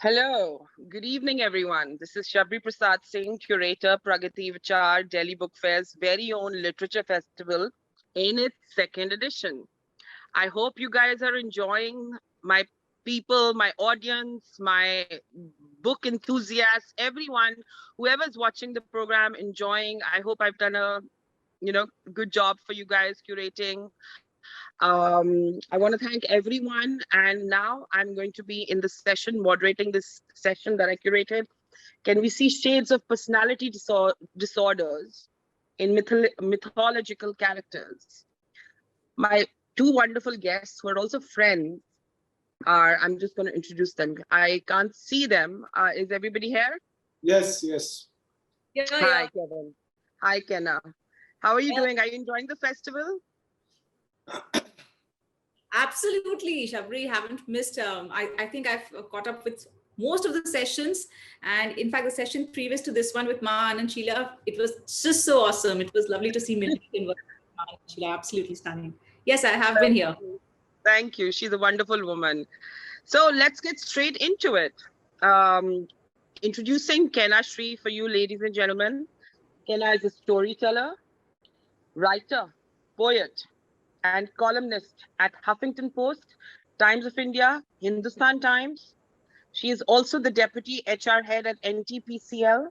Hello, good evening, everyone. This is Shabri Prasad Singh, curator, pragatiE Vichaar, Delhi Book Fair's very own literature festival in its second edition. I hope you guys are enjoying my people, my audience, my book enthusiasts, everyone, whoever's watching the program, enjoying. I hope I've done a good job for you guys curating. I want to thank everyone. And now I'm going to be in the session, moderating this session that I curated. Can we see shades of personality disorders in mythological characters? My two wonderful guests, who are also friends, I'm just going to introduce them. I can't see them. Is everybody here? Yes, yes. Yeah, Hi, Kevin. Hi, Kenna. How are you doing? Are you enjoying the festival? Absolutely, Shabri. Haven't missed. I think I've caught up with most of the sessions, and in fact, the session previous to this one with Maan and Sheila, it was just so awesome. It was lovely to see Millie and Sheila. Absolutely stunning. Yes, I have been here. Thank you. She's a wonderful woman. So let's get straight into it. Introducing Kenna Shree for you, ladies and gentlemen. Kenna is a storyteller, writer, poet, and columnist at Huffington Post, Times of India, Hindustan Times. She is also the deputy HR head at NTPCL.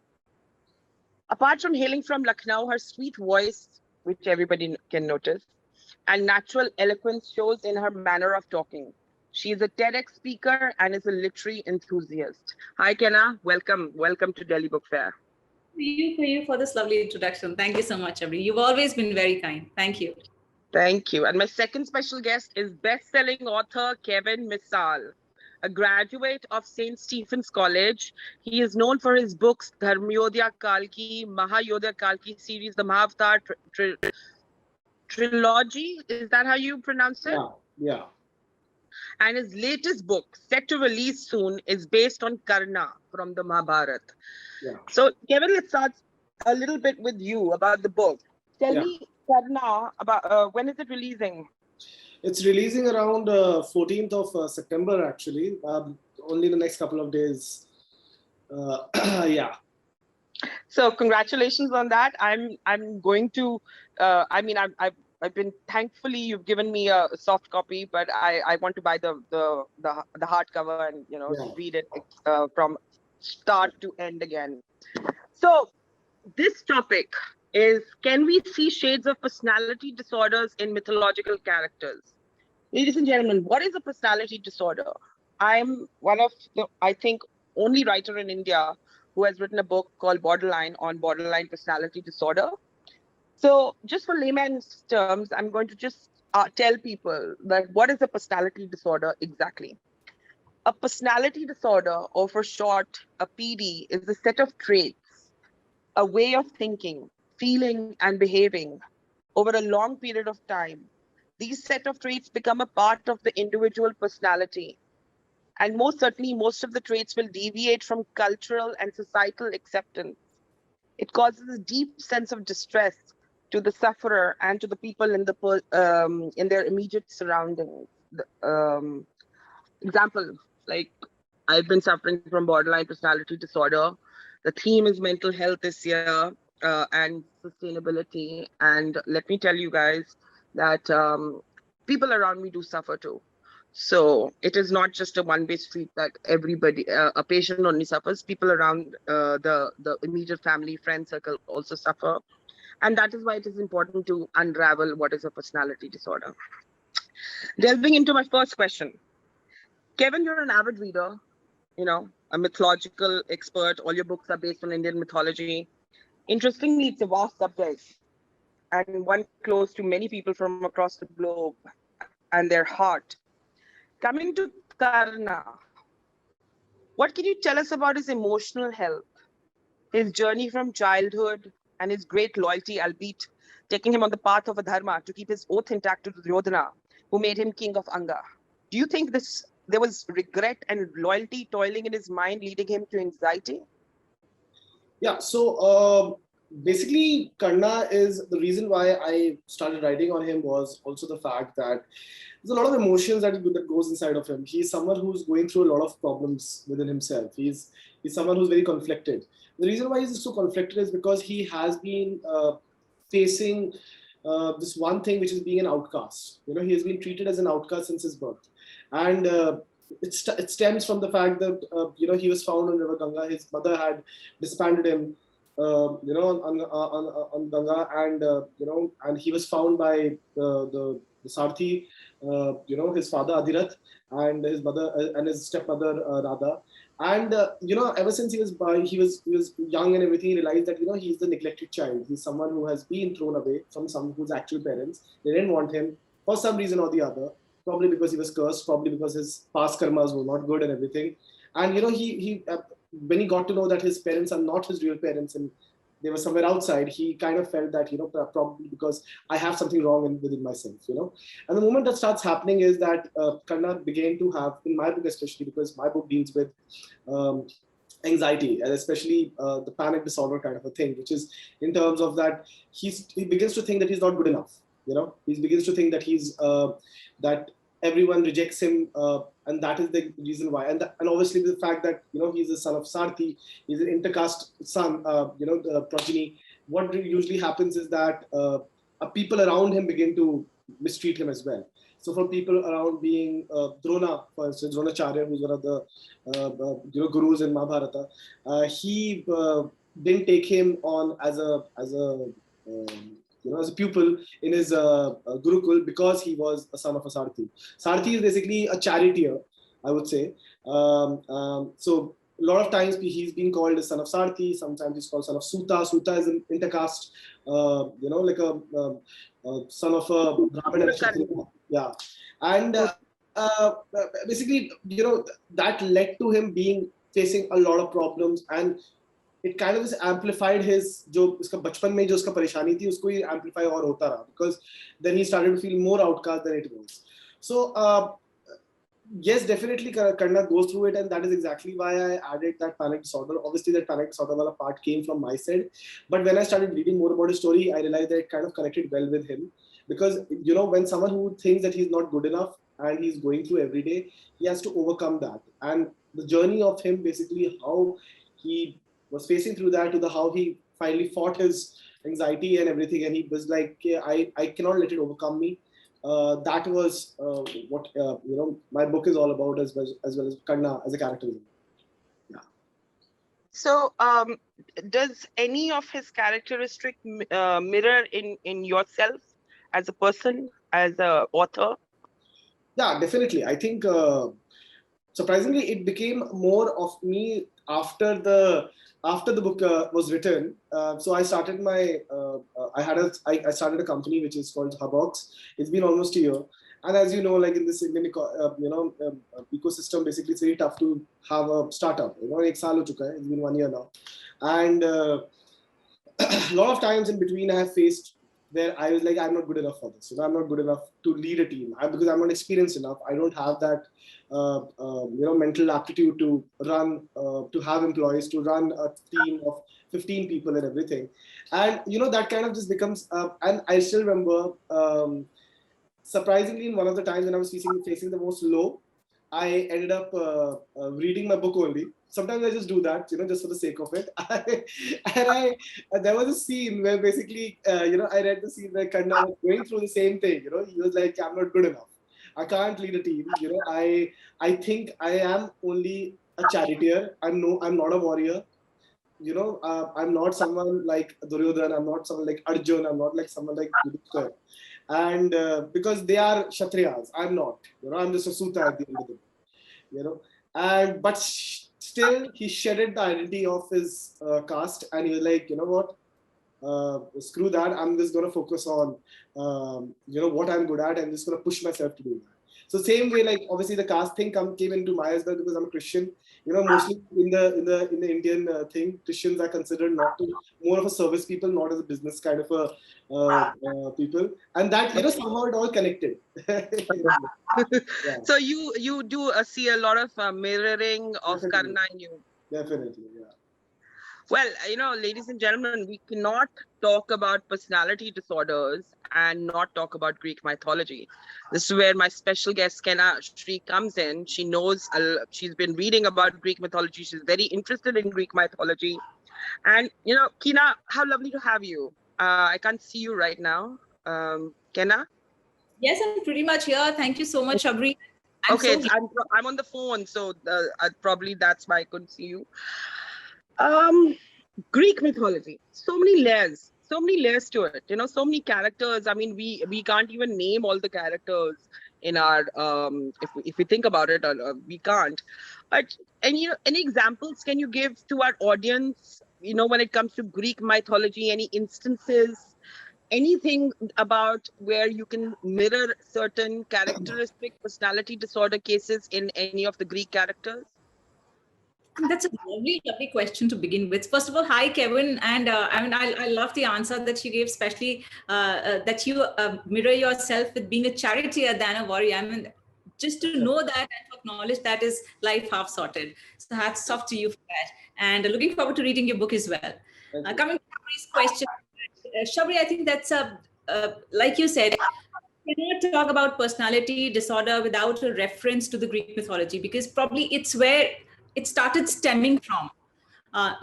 Apart from hailing from Lucknow, her sweet voice, which everybody can notice, and natural eloquence shows in her manner of talking. She is a TEDx speaker and is a literary enthusiast. Hi, Kenna. Welcome. Welcome to Delhi Book Fair. Thank you for this lovely introduction. Thank you so much, Shabri. You've always been very kind. Thank you. Thank you. And my second special guest is best-selling author Kevin Missal, a graduate of St. Stephen's College. He is known for his books Dharmyodaya Kalki, Mahayodaya Kalki series, the Mahavatar trilogy. Is that how you pronounce it? Yeah. And his latest book, set to release soon, is based on Karna from the Mahabharata. Yeah. So, Kevin, let's start a little bit with you about the book. Tell me, Karna, about when is it releasing? It's releasing around 14th of September, actually. Only the next couple of days. Yeah. So congratulations on that. I'm going to. I've been, thankfully you've given me a soft copy, but I want to buy the hardcover and read it from start to end again. So this topic is, can we see shades of personality disorders in mythological characters? Ladies and gentlemen, what is a personality disorder? I'm one of the, I think, only writer in India who has written a book called Borderline on borderline personality disorder. So just for layman's terms, I'm going to just tell people that what is a personality disorder exactly? A personality disorder, or for short, a PD, is a set of traits, a way of thinking, feeling, and behaving over a long period of time. These set of traits become a part of the individual personality. And most certainly, most of the traits will deviate from cultural and societal acceptance. It causes a deep sense of distress to the sufferer and to the people in their immediate surroundings. Example, like I've been suffering from borderline personality disorder. The theme is mental health this year and sustainability. And let me tell you guys that people around me do suffer too. So it is not just a one-way street that everybody, a patient only suffers. People around the immediate family, friend circle also suffer. And that is why it is important to unravel what is a personality disorder. Delving into my first question. Kevin, you're an avid reader, a mythological expert. All your books are based on Indian mythology. Interestingly, it's a vast subject and one close to many people from across the globe and their heart. Coming to Karna, what can you tell us about his emotional health, his journey from childhood, and his great loyalty, albeit taking him on the path of adharma to keep his oath intact to Duryodhana, who made him king of Anga? Do you think there was regret and loyalty toiling in his mind, leading him to anxiety? Yeah, so basically, Karna is the reason why I started writing on him was also the fact that there's a lot of emotions that goes inside of him. He's someone who's going through a lot of problems within himself. He's someone who's very conflicted. The reason why he's so conflicted is because he has been facing this one thing, which is being an outcast. He has been treated as an outcast since his birth, and it stems from the fact that he was found on River Ganga. His mother had disbanded him, on Ganga, and and he was found by the Sarthi, his father Adhirath, and his mother and his stepmother Radha. And ever since he was young and everything, he realized that he's the neglected child. He's someone who has been thrown away from some whose actual parents. They didn't want him for some reason or the other. Probably because he was cursed. Probably because his past karmas were not good and everything. And he when he got to know that his parents are not his real parents and they were somewhere outside, he kind of felt that probably because I have something wrong within myself. And the moment that starts happening is that Karna began to have, in my book especially, because my book deals with anxiety and especially the panic disorder kind of a thing, which is in terms of that he begins to think that he's not good enough. He begins to think that he's that everyone rejects him, and that is the reason why. And obviously the fact that he's the son of Sarthi, he's an intercaste son, the progeny. What usually happens is that people around him begin to mistreat him as well. So for people around being Drona, for instance, Dronacharya, who's one of the gurus in Mahabharata, he didn't take him on as a pupil in his Gurukul because he was a son of a Sarthi. Sarthi is basically a charioteer, I would say. So a lot of times he's been called the son of Sarthi. Sometimes he's called son of Suta. Suta is an intercaste, like a son of a Brahmin. Yeah, and basically, that led to him facing a lot of problems, and it kind of amplified his जो उसका बचपन में जो उसका परेशानी थी उसको ही amplify और होता रहा, because then he started to feel more outcast than it was. So yes, definitely Karna goes through it, and that is exactly why I added that panic disorder. Obviously that panic disorder wala part came from my side, but when I started reading more about his story, I realized that it kind of connected well with him, because when someone who thinks that he's not good enough and he's going through every day, he has to overcome that. And the journey of him, basically how he was facing through that, to how he finally fought his anxiety and everything, and he was like, I cannot let it overcome me. That was what my book is all about, as well as Karna as a character. Yeah. So does any of his characteristic mirror in yourself as a person, as an author? Yeah, definitely. I think surprisingly it became more of me after the book was written. So I started I started a company which is called Hubbox. It's been almost a year, and as you know, like in this Indian ecosystem, basically it's very tough to have a startup. Ek saal ho chuka hai. It's been 1 year now, and a lot of times in between I have faced where I was like, I'm not good enough for this. I'm not good enough to lead a team because I'm not experienced enough. I don't have that, mental aptitude to run, to have employees, to run a team of 15 people and everything. And, that kind of just becomes, and I still remember, surprisingly, in one of the times when I was facing the most low, I ended up reading my book only. Sometimes I just do that, just for the sake of it. And there was a scene where basically, I read the scene where Karna was going through the same thing. He was like, I'm not good enough. I can't lead a team. I think I am only a charioteer. I'm not a warrior. I'm not someone like Duryodhana. I'm not someone like Arjun. I'm not like someone like Yudhishthira. And because they are Kshatriyas, I'm not. I'm just a Suta at the end of the day. And but still, he shedded the identity of his caste, and he was like, you know what? Screw that. I'm just gonna focus on, what I'm good at. I'm just gonna push myself to do that. So same way, like obviously the caste thing came into my as well, because I'm a Christian. Mostly in the Indian thing, Christians are considered more of a service people, not as a business kind of a people, and that somehow it all connected. Yeah. So you do see a lot of mirroring of Definitely. Karna in you. Definitely, yeah. Well, ladies and gentlemen, we cannot talk about personality disorders and not talk about Greek mythology. This is where my special guest, Kenna Shree, comes in. She knows, she's been reading about Greek mythology. She's very interested in Greek mythology. And, Kina, how lovely to have you. I can't see you right now. Kenna? Yes, I'm pretty much here. Thank you so much, Shabri. Okay, I'm on the phone, so probably that's why I couldn't see you. Greek mythology, so many layers to it. So many characters. I mean, we can't even name all the characters in our if we think about it, we can't. But any examples can you give to our audience? When it comes to Greek mythology, any instances, anything about where you can mirror certain characteristic personality disorder cases in any of the Greek characters? That's a lovely, lovely question to begin with. First of all, hi, Kevin. And I love the answer that you gave, especially that you mirror yourself with being a charioteer than a warrior. I mean, just to know that and to acknowledge that is life half sorted. So hats off to you for that. And looking forward to reading your book as well. Coming to Shabri's question, Shabri, I think that's like you said, we cannot talk about personality disorder without a reference to the Greek mythology, because probably it's where it started stemming from.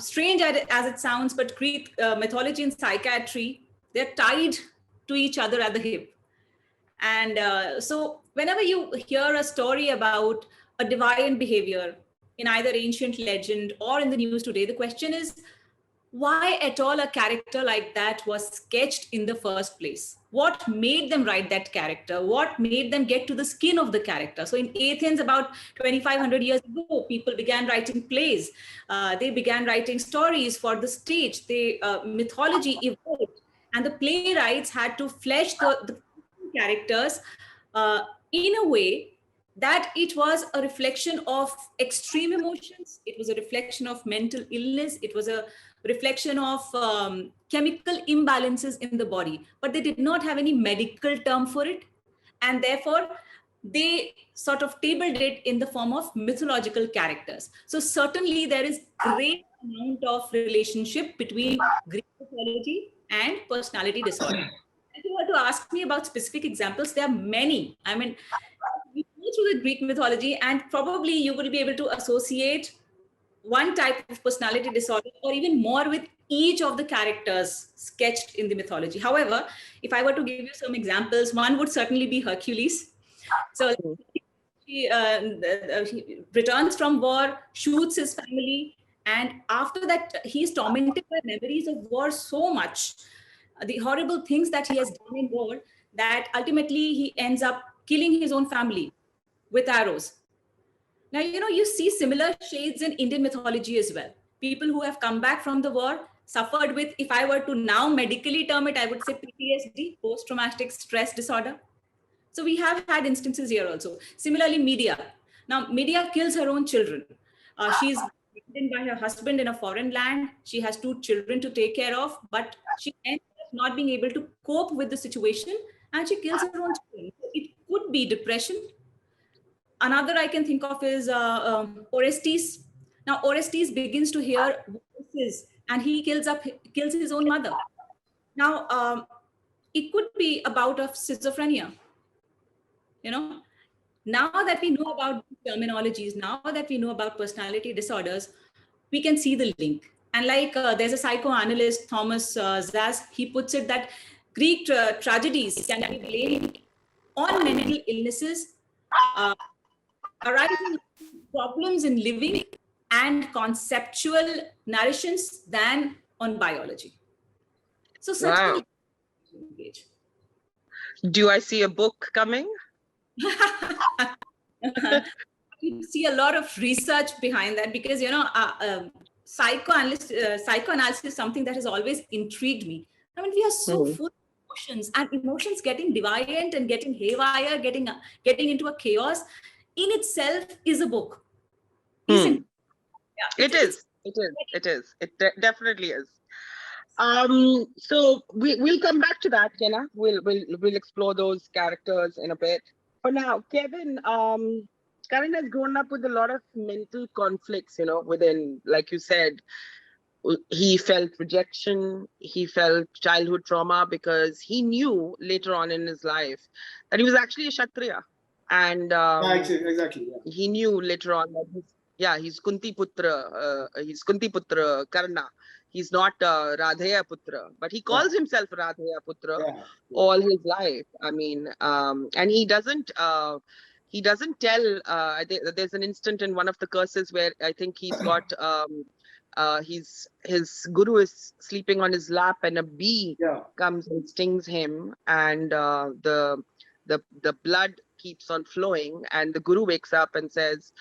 Strange as it sounds, but Greek mythology and psychiatry, they're tied to each other at the hip. And so whenever you hear a story about a divine behavior in either ancient legend or in the news today, the question is, why at all a character like that was sketched in the first place? What made them write that character? What made them get to the skin of the character? So in Athens, about 2,500 years ago, people began writing plays. They began writing stories for the stage. Mythology evolved, and the playwrights had to flesh the characters in a way that it was a reflection of extreme emotions. It was a reflection of mental illness. It was a reflection of chemical imbalances in the body, but they did not have any medical term for it. And therefore, they sort of tabled it in the form of mythological characters. So certainly there is great amount of relationship between Greek mythology and personality disorder. If you were to ask me about specific examples, there are many. I mean, you go through the Greek mythology and probably you will be able to associate one type of personality disorder or even more with each of the characters sketched in the mythology. However, if I were to give you some examples, one would certainly be Hercules. So he returns from war, shoots his family, and after that, he is tormented by memories of war so much, the horrible things that he has done in war, that ultimately he ends up killing his own family with arrows. Now, you see similar shades in Indian mythology as well. People who have come back from the war suffered with, if I were to now medically term it, I would say PTSD, post-traumatic stress disorder. So we have had instances here also. Similarly, Medea. Now, Medea kills her own children. She's beaten by her husband in a foreign land. She has 2 children to take care of, but she ends up not being able to cope with the situation, and she kills her own children. It could be depression. Another I can think of is Orestes. Now, Orestes begins to hear voices and he kills his own mother. Now, it could be about of schizophrenia. Now that we know about terminologies, now that we know about personality disorders, we can see the link. And like there's a psychoanalyst, Thomas Zaz, he puts it that Greek tragedies can be blamed on mental illnesses, arising problems in living and conceptual narrations than on biology. So certainly, wow. Do I see a book coming? You see a lot of research behind that, because psychoanalysis is something that has always intrigued me. I mean, we are so full of emotions, and emotions getting divided and getting haywire, getting into a chaos in itself is a book. Isn't it is. It definitely is. So we'll come back to that, Kenna. We'll explore those characters in a bit. For now, Kevin has grown up with a lot of mental conflicts, within, like you said, he felt rejection, he felt childhood trauma, because he knew later on in his life that he was actually a Kshatriya. And exactly. Yeah. he knew later on that he's Kunti Putra Karna. He's not Radheya Putra, but he calls himself Radheya Putra all his life. I mean, and he doesn't tell. There's an instant in one of the curses where I think he's got his guru is sleeping on his lap, and a bee comes and stings him, and the blood keeps on flowing, and the guru wakes up and says,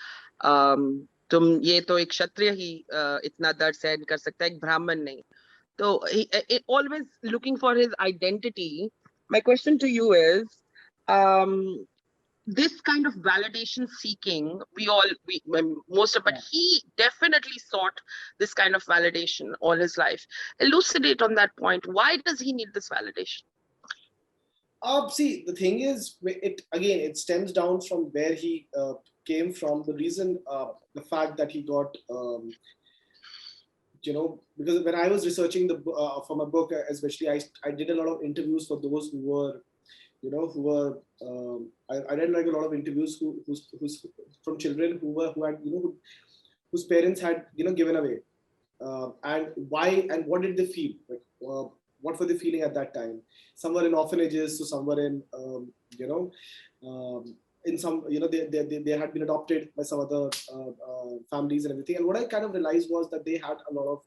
तुम ये तो एक क्षत्रिय ही इतना दर्द सहन कर सकता है, एक ब्राह्मण नहीं. So he always looking for his identity. My question to you is, this kind of validation seeking, but he definitely sought this kind of validation all his life. Elucidate on that point. Why does he need this validation? See, the thing is, it stems down from where he came from. The reason, the fact that he got, because when I was researching for my book, especially, I did a lot of interviews for those who were, I did like a lot of interviews who's from children who had, whose parents had, given away, and why and what did they feel like. What were they feeling at that time? Some were in orphanages, so some were in, in some, they had been adopted by some other families and everything. And what I kind of realized was that they had a lot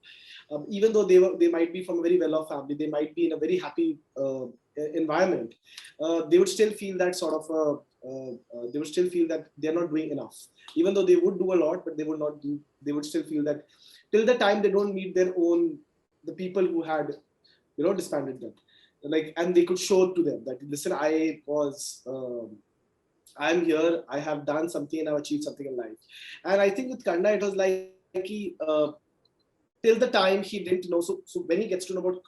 of, even though they might be from a very well-off family, they might be in a very happy environment, they would still feel that sort of, they would still feel that they're not doing enough. Even though they would do a lot, but they would still feel that till the time they don't meet the people who had, disbanded them, and they could show to them that, listen, I'm here, I have done something and I've achieved something in life. And I think with Karna, it was like he, till the time he didn't know. So when he gets to know about,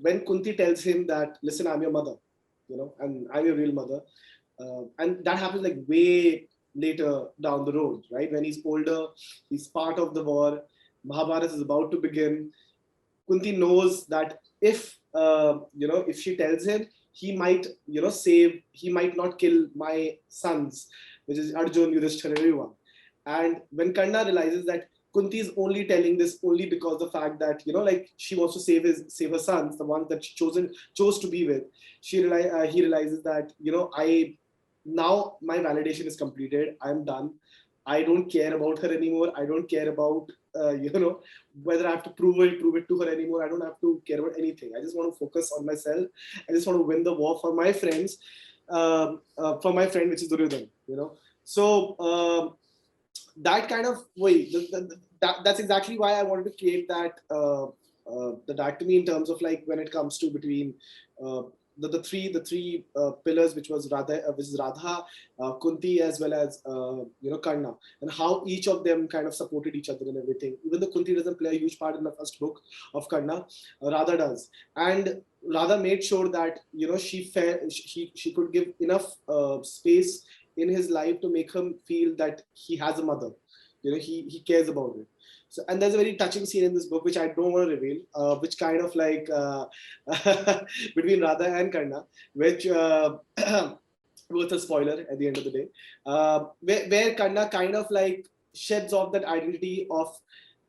when Kunti tells him that, listen, I'm your mother, and I'm your real mother. And that happens way later down the road, right? When he's older, he's part of the war, Mahabharata is about to begin. Kunti knows that if she tells him, he might, he might not kill my sons, which is Arjun, Yudhishthira, everyone. And when Karna realizes that Kunti is only telling this only because the fact that, she wants to save her sons, the ones that she chose to be with, he realizes that, now my validation is completed. I'm done. I don't care about her anymore. I don't care about, whether I have to prove it to her anymore. I don't have to care about anything. I just want to focus on myself. I just want to win the war for my friends, for my friend, which is Duryodhan, So that kind of way, that's exactly why I wanted to create that, the dichotomy in terms of when it comes to between the three pillars, which was Radha, Kunti, as well as Karna, and how each of them kind of supported each other and everything. Even though Kunti doesn't play a huge part in the first book of Karna, Radha does, and Radha made sure that she could give enough space in his life to make him feel that he has a mother. He cares about it. So, and there's a very touching scene in this book, which I don't want to reveal, which kind of between Radha and Karna, which both a spoiler at the end of the day, where Karna kind of sheds off that identity of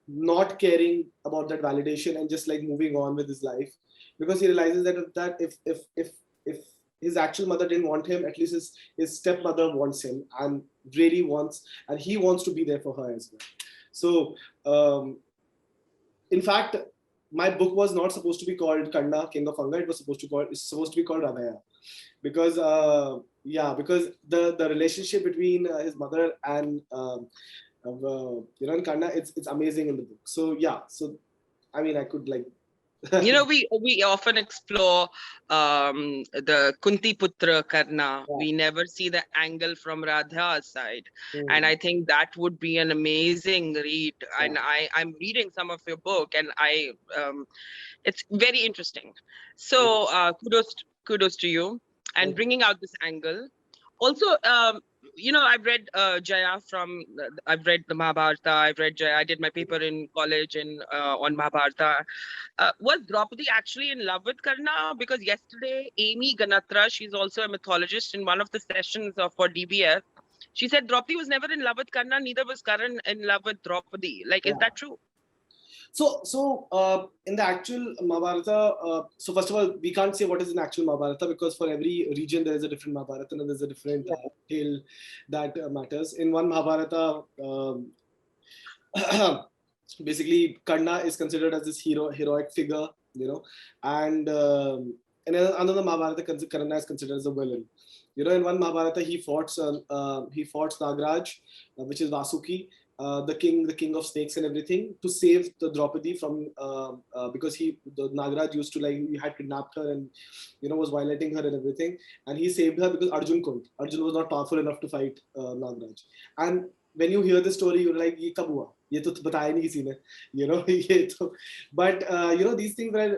not caring about that validation and just moving on with his life, because he realizes that if his actual mother didn't want him, at least his stepmother wants him and really wants, and he wants to be there for her as well. So, in fact, my book was not supposed to be called Karna, King of Anga. It's supposed to be called Radhaya, because because the relationship between his mother and and Karna, it's amazing in the book. So so I mean, I could we often explore the Kunti Putra Karna. Yeah. We never see the angle from Radha's side. And I think that would be an amazing read. Yeah. And I'm reading some of your book, and it's very interesting. So kudos to you, and bringing out this angle. Also, I've read Jaya I've read the Mahabharata. I've read Jaya. I did my paper in college on Mahabharata. Was Draupadi actually in love with Karna? Because yesterday, Amy Ganatra, she's also a mythologist, in one of the sessions for DBS, she said Draupadi was never in love with Karna, neither was Karan in love with Draupadi. Like, is that true? So in the actual Mahabharata, so first of all, we can't say what is an actual Mahabharata, because for every region there is a different Mahabharata and there's a different tale that matters. In one Mahabharata, basically Karna is considered as this heroic figure, and in another Mahabharata, Karna is considered as a villain. In one Mahabharata, he fought Nagraj, which is Vasuki, the king of snakes and everything, to save the Draupadi from because the Nagraj used to, like, he had kidnapped her and was violating her and everything, and he saved her because Arjun was not powerful enough to fight Nagraj. And when you hear the story, you're like, ye kab hua? Ye to bataya nahi kisi ne, but these things when I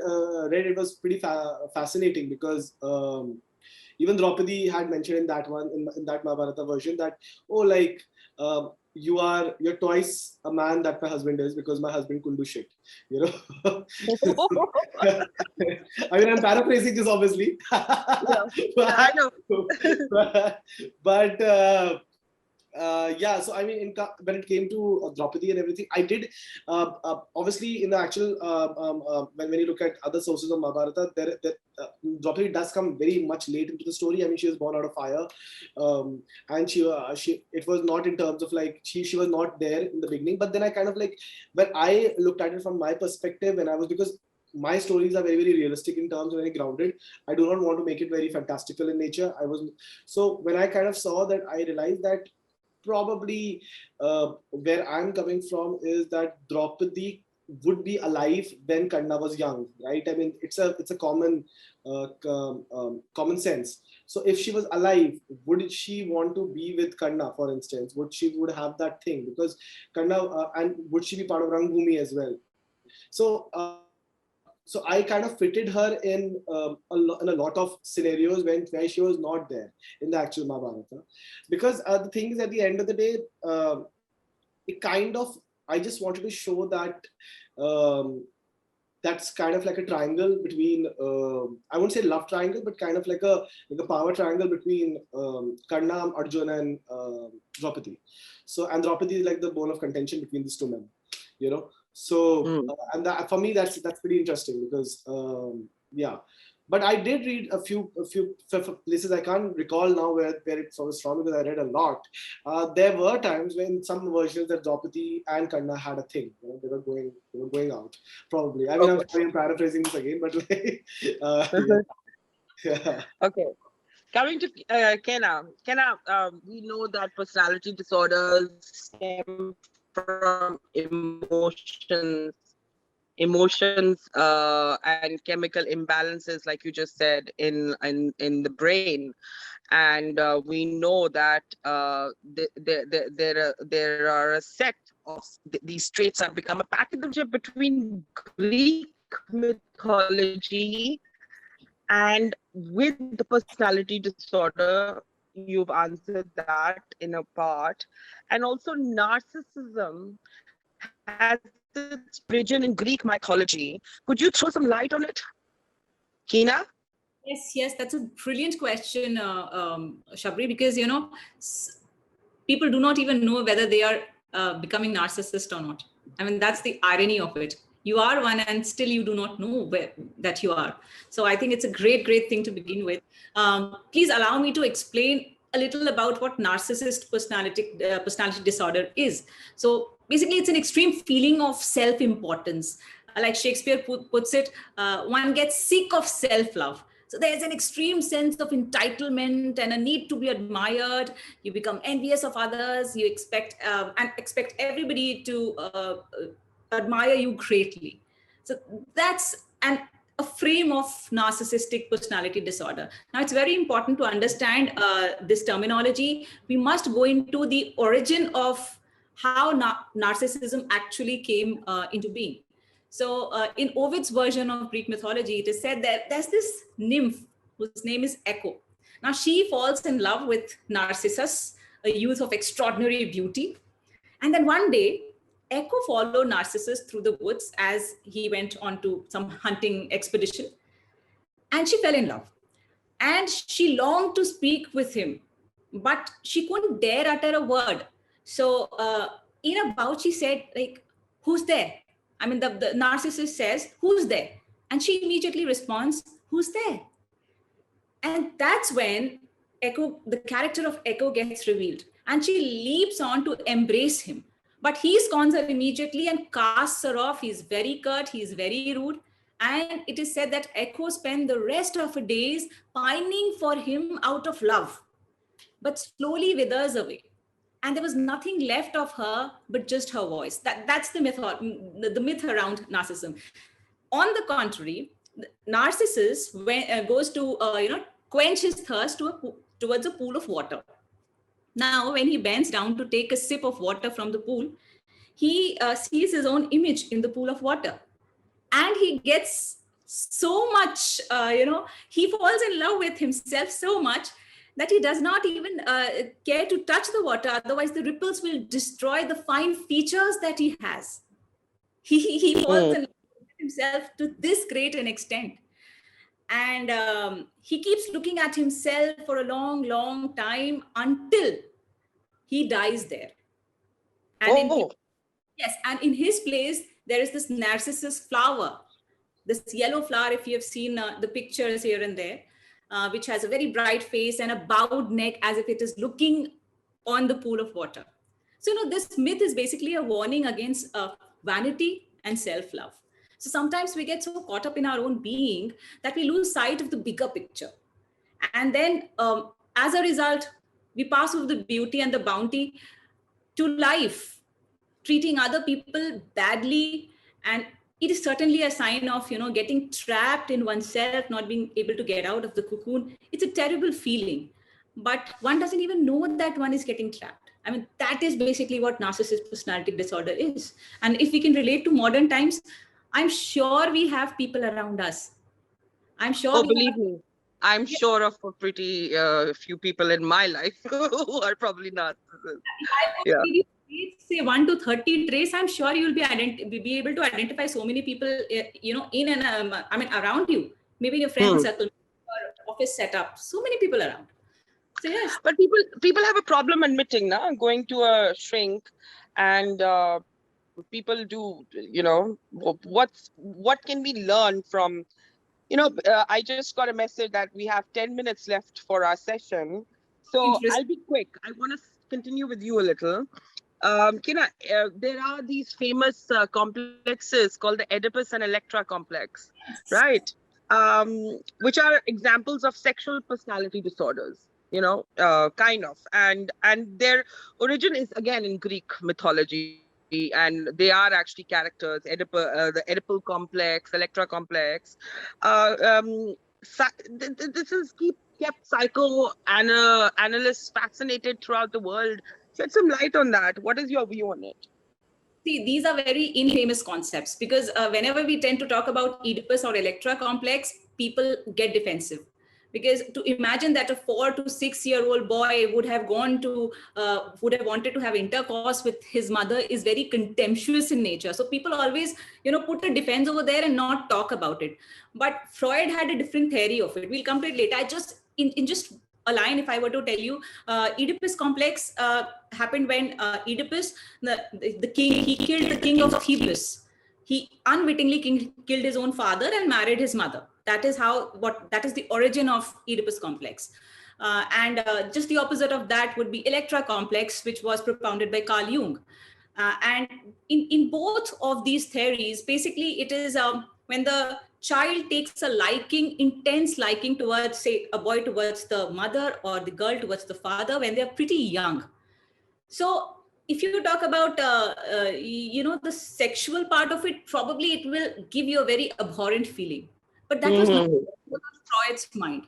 read, it was pretty fascinating, because even Draupadi had mentioned in that one, in that Mahabharata version, that you're twice a man that my husband is, because my husband couldn't do shit. I mean, I'm paraphrasing this, obviously. I know. but yeah, so I mean, when it came to Draupadi and everything, I did obviously in the actual when you look at other sources of Mahabharata, Draupadi does come very much late into the story. I mean, she was born out of fire, and she it was not in terms of like she was not there in the beginning. But then I kind of like, when I looked at it from my perspective, because my stories are very, very realistic in terms of very grounded. I do not want to make it very fantastical in nature. So when I kind of saw that, I realized that probably where I'm coming from is that Draupadi would be alive when Karna was young, right? I mean, it's a common common sense. So if she was alive, would she want to be with Karna, for instance? Would she have that thing? Because Karna, and would she be part of Rangbhumi as well? So I kind of fitted her in a lot of scenarios where she was not there in the actual Mahabharata. Because the thing is, at the end of the day, I just wanted to show that that's kind of like a triangle between, I wouldn't say love triangle, but kind of like a power triangle between Karna, Arjuna, and Draupadi. And Draupadi is like the bone of contention between these two men, So, and for me, that's pretty interesting, because, yeah. But I did read a few places. I can't recall now where it was from, because I read a lot. There were times when some versions that Draupadi and Karna had a thing. They were going out. Probably. I mean, I'm paraphrasing this again, but like, yeah. Okay. Coming to Kenna, we know that personality disorders stem from emotions and chemical imbalances, like you just said, in the brain, and we know that there are a set of these traits have become a package between Greek mythology and with the personality disorder. You've answered that in a part, and also narcissism has its origin in Greek mythology. Could you throw some light on it, Keena? Yes, that's a brilliant question, Shabri, because people do not even know whether they are becoming narcissist or not. I mean, that's the irony of it. You are one, and still you do not know that you are. So I think it's a great thing to begin with. Please allow me to explain a little about what narcissist personality disorder is. So basically, it's an extreme feeling of self-importance. Like Shakespeare puts it, one gets sick of self-love. So there's an extreme sense of entitlement and a need to be admired. You become envious of others. You expect everybody to admire you greatly. So that's a frame of narcissistic personality disorder. Now, it's very important to understand this terminology. We must go into the origin of how narcissism actually came into being. So in Ovid's version of Greek mythology, it is said that there's this nymph whose name is Echo. Now, she falls in love with Narcissus, a youth of extraordinary beauty. And then one day, Echo followed Narcissus through the woods as he went on to some hunting expedition. And she fell in love. And she longed to speak with him, but she couldn't dare utter a word. So in a bout, she said, like, who's there? I mean, the narcissist says, who's there? And she immediately responds, who's there? And that's when Echo, the character of Echo, gets revealed. And she leaps on to embrace him. But he scorns her immediately and casts her off. He's very curt, he's very rude. And it is said that Echo spent the rest of her days pining for him out of love, but slowly withers away. And there was nothing left of her but just her voice. That's the myth around narcissism. On the contrary, Narcissus goes to quench his thirst towards a pool of water. Now, when he bends down to take a sip of water from the pool, he sees his own image in the pool of water. And he gets so much, he falls in love with himself so much that he does not even care to touch the water. Otherwise, the ripples will destroy the fine features that he has. He falls in love with himself to this great an extent. And he keeps looking at himself for a long, long time until he dies there. And and in his place, there is this narcissus flower, this yellow flower, if you have seen the pictures here and there, which has a very bright face and a bowed neck as if it is looking on the pool of water. So, this myth is basically a warning against vanity and self-love. So sometimes we get so caught up in our own being that we lose sight of the bigger picture. And then as a result, we pass over the beauty and the bounty to life, treating other people badly. And it is certainly a sign of, getting trapped in oneself, not being able to get out of the cocoon. It's a terrible feeling, but one doesn't even know that one is getting trapped. I mean, that is basically what narcissistic personality disorder is. And if we can relate to modern times, I'm sure we have people around us. I'm sure. Believe me, I'm sure of a pretty few people in my life who are probably narcissists. Say 1 to 30 traits, I'm sure you will be able to identify so many people, in and around you, maybe your friend circle or office setup, so many people around. So yes. But people have a problem admitting, going to a shrink, and people do, what can we learn from, I just got a message that we have 10 minutes left for our session. So I'll be quick. I want to continue with you a little. There are these famous complexes called the Oedipus and Electra complex, right? Which are examples of sexual personality disorders, kind of. And their origin is, again, in Greek mythology. And they are actually characters, the Oedipal complex, Electra complex. This is kept psychoanalysts fascinated throughout the world. Shed some light on that. What is your view on it? See, these are very infamous concepts because whenever we tend to talk about Oedipus or Electra complex, people get defensive. Because to imagine that a 4 to 6 year old boy would have wanted to have intercourse with his mother is very contemptuous in nature. So people always, put a defense over there and not talk about it. But Freud had a different theory of it. We'll come to it later. I just, in just a line, if I were to tell you, Oedipus complex happened when Oedipus, the king, he killed the king of Thebes. He unwittingly killed his own father and married his mother. That is the origin of Oedipus complex. And just the opposite of that would be Electra complex, which was propounded by Carl Jung. And in both of these theories, basically it is when the child takes a intense liking towards, say, a boy towards the mother or the girl towards the father when they're pretty young. So if you talk about, the sexual part of it, probably it will give you a very abhorrent feeling. But that was not Freud's mind.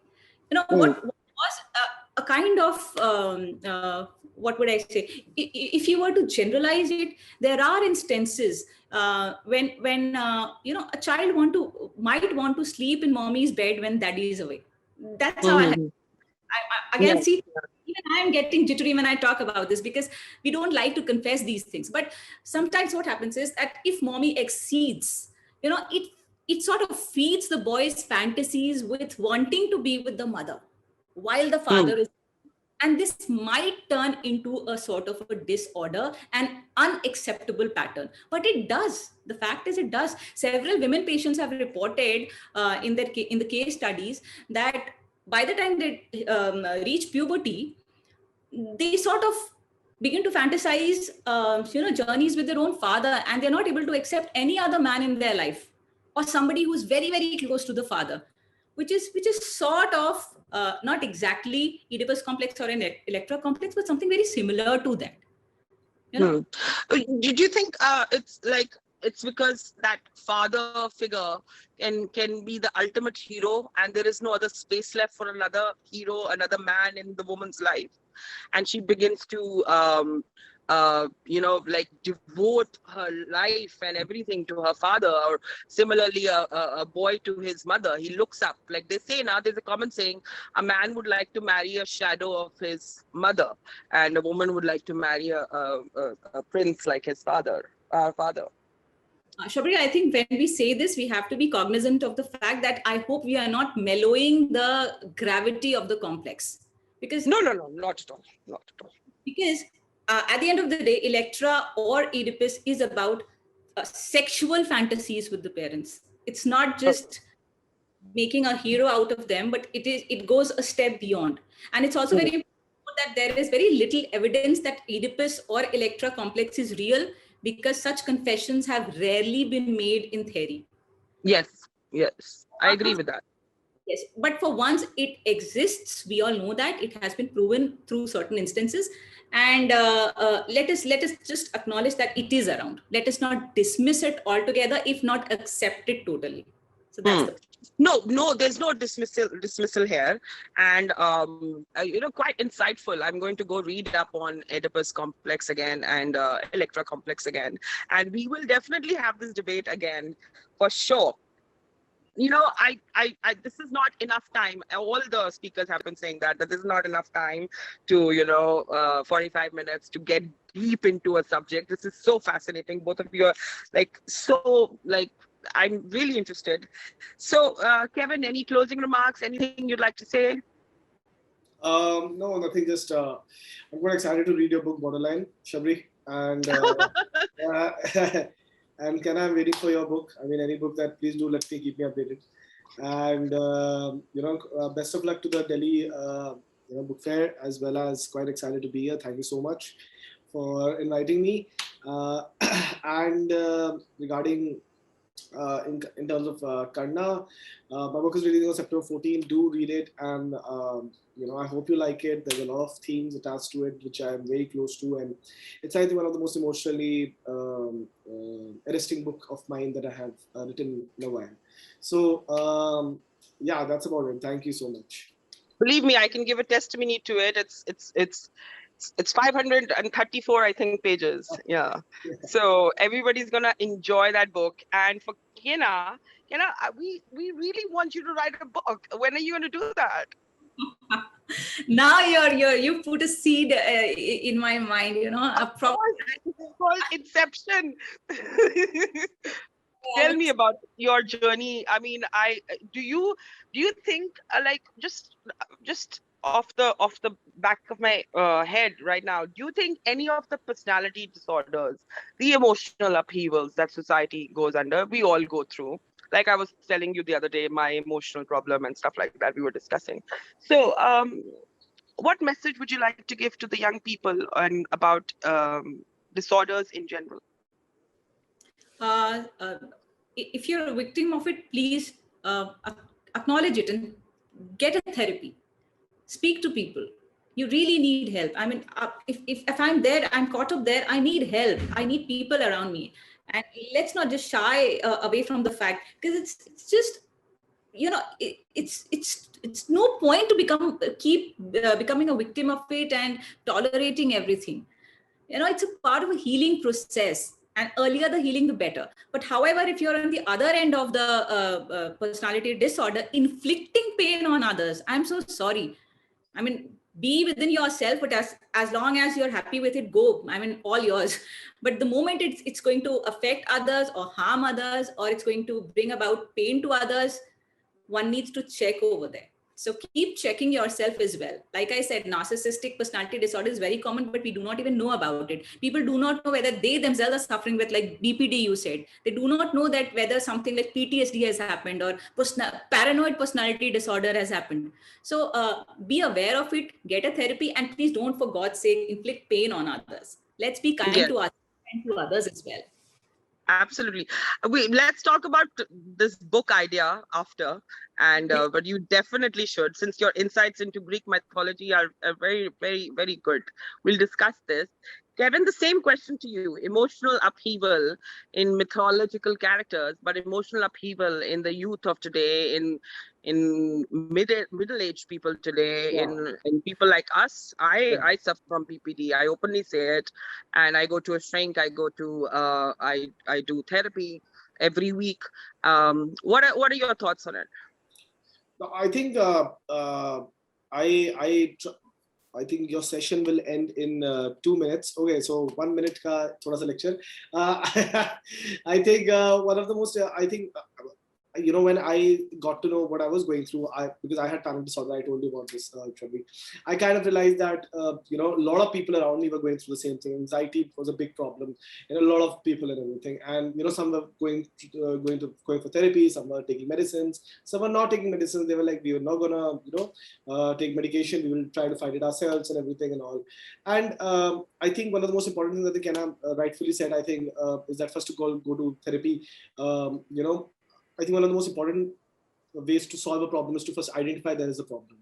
What was a kind of, what would I say? If you were to generalize it, there are instances when a child might want to sleep in mommy's bed when daddy is away. That's how I see, I'm getting jittery when I talk about this because we don't like to confess these things. But sometimes what happens is that if mommy exceeds, it sort of feeds the boy's fantasies with wanting to be with the mother while the father is. And this might turn into a sort of a disorder, an unacceptable pattern. But it does. The fact is, it does. Several women patients have reported in the case studies that by the time they reach puberty, they sort of begin to fantasize, journeys with their own father, and they're not able to accept any other man in their life or somebody who's very, very close to the father, which is sort of not exactly Oedipus complex or an Electra complex, but something very similar to that. Did you think it's because that father figure can be the ultimate hero, and there is no other space left for another hero, another man in the woman's life, and she begins to devote her life and everything to her father, or similarly a boy to his mother. He looks up, like they say now, there's a common saying, a man would like to marry a shadow of his mother, and a woman would like to marry a prince like his father, our father. Shabri, I think when we say this, we have to be cognizant of the fact that I hope we are not mellowing the gravity of the complex. Because no, not at all. Because at the end of the day, Electra or Oedipus is about sexual fantasies with the parents. It's not just making a hero out of them, but it goes a step beyond. And it's also very important that there is very little evidence that Oedipus or Electra complex is real, because such confessions have rarely been made in theory. Yes, I agree with that. Yes, but for once it exists, we all know that it has been proven through certain instances, and let us just acknowledge that it is around. Let us not dismiss it altogether, if not accept it totally. So that's no, there's no dismissal here, and quite insightful. I'm going to go read up on Oedipus complex again and Electra complex again, and we will definitely have this debate again for sure. I this is not enough time. All the speakers have been saying that this is not enough time to 45 minutes to get deep into a subject. This is so fascinating. Both of you are I'm really interested. So Kevin, any closing remarks, anything you'd like to say? No, nothing. Just I'm quite excited to read your book, Borderline, Shabri, and and Karna, I'm waiting for your book. I mean, any book that, please do let me, keep me updated. And best of luck to the Delhi book fair, as well as quite excited to be here. Thank you so much for inviting me. And regarding in terms of Karna, my book is releasing on September 14. Do read it, and I hope you like it. There's a lot of themes attached to it, which I'm very close to, and it's, I think, one of the most emotionally arresting book of mine that I have written in a while. So yeah, that's about it. Thank you so much. Believe me, I can give a testimony to it. It's 534, I think, pages. Yeah. So everybody's gonna enjoy that book. And for Karna, we really want you to write a book. When are you gonna do that? Now you put a seed in my mind. It's called Inception. Tell me about your journey. I mean, do you think just off the back of my head right now, do you think any of the personality disorders, the emotional upheavals that society goes under, we all go through? Like I was telling you the other day, my emotional problem and stuff like that we were discussing. So what message would you like to give to the young people and about disorders in general? If you're a victim of it, please acknowledge it and get a therapy. Speak to people. You really need help. I mean, if I'm there, I'm caught up there, I need help. I need people around me. And let's not just shy away from the fact, because it's just, it's no point to keep becoming a victim of it and tolerating everything. It's a part of a healing process. And earlier the healing, the better. But however, if you're on the other end of the personality disorder, inflicting pain on others, I'm so sorry. I mean, be within yourself, but as long as you're happy with it, go. I mean, all yours. But the moment it's going to affect others or harm others, or it's going to bring about pain to others, one needs to check over there. So keep checking yourself as well. Like I said, narcissistic personality disorder is very common, but we do not even know about it. People do not know whether they themselves are suffering with, like BPD you said. They do not know that whether something like PTSD has happened, or paranoid personality disorder has happened. So be aware of it, get a therapy, and please don't, for God's sake, inflict pain on others. Let's be kind to others and to others as well. Absolutely. Let's talk about this book idea after, and but you definitely should, since your insights into Greek mythology are very, very, very good. We'll discuss this. Kevin, the same question to you. Emotional upheaval in mythological characters, but emotional upheaval in the youth of today, in middle-aged people today, in people like us. I suffer from PPD. I openly say it, and I go to a shrink. I go to I do therapy every week. What are your thoughts on it? I think I think your session will end in 2 minutes. Okay, so 1 minute ka thoda sa lecture. I think one of the most, when I got to know what I was going through, because I had panic disorder, I told you about this, Shabri. I kind of realized that, a lot of people around me were going through the same thing. Anxiety was a big problem in a lot of people and everything. And, some were going for therapy, some were taking medicines, some were not taking medicines. They were like, we were not gonna, take medication. We will try to fight it ourselves and everything and all. And I think one of the most important things that Karna rightfully said, I think, is that first to go to therapy. I think one of the most important ways to solve a problem is to first identify there is a problem.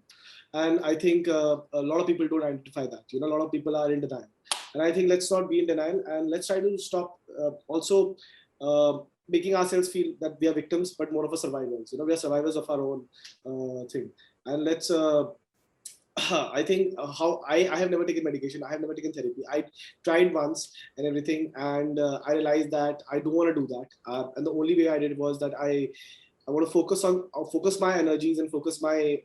And I think a lot of people don't identify that. A lot of people are in denial. And I think let's not be in denial, and let's try to stop also making ourselves feel that we are victims, but more of a survivors. We are survivors of our own thing. And let's, I think I have never taken medication. I have never taken therapy. I tried once and everything. And I realized that I don't want to do that. And the only way I did was that I want to focus my energies and focus my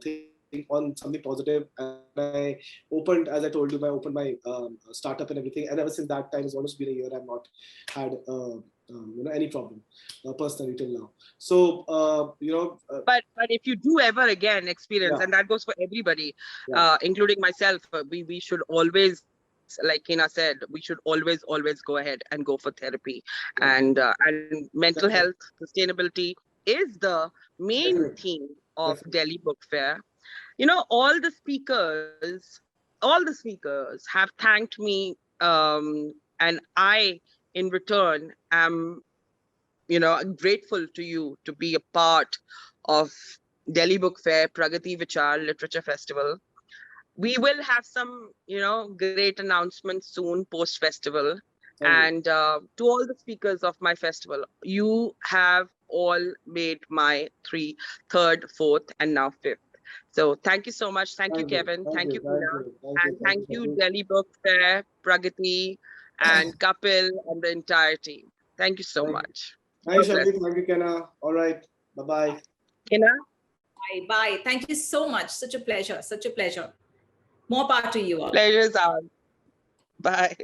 thing on something positive. And I opened, as I told you, I opened my startup and everything. And ever since that time, it's almost been a year, I've not had any problem personally till now. So but if you do ever again experience, and that goes for everybody, including myself, we should always, like Kina said, we should always go ahead and go for therapy. And mental health sustainability is the main theme of Delhi Book Fair. All the speakers have thanked me, and I in return am grateful to you to be a part of Delhi Book Fair, pragatiE Vichaar Literature Festival. We will have some great announcements soon post festival. And to all the speakers of my festival, you have all made my third, fourth, and now fifth. So thank you so much. Thank you, Kevin. Thank you, Kina. And thank you, Delhi Book Fair, pragatiE, and Kapil, and the entire team. Thank you so much. Thank you, Shabri. Thank you, Karna. All right. Bye-bye. Kina? Bye. Thank you so much. Such a pleasure. Such a pleasure. More power to you all. Pleasure's ours. Bye.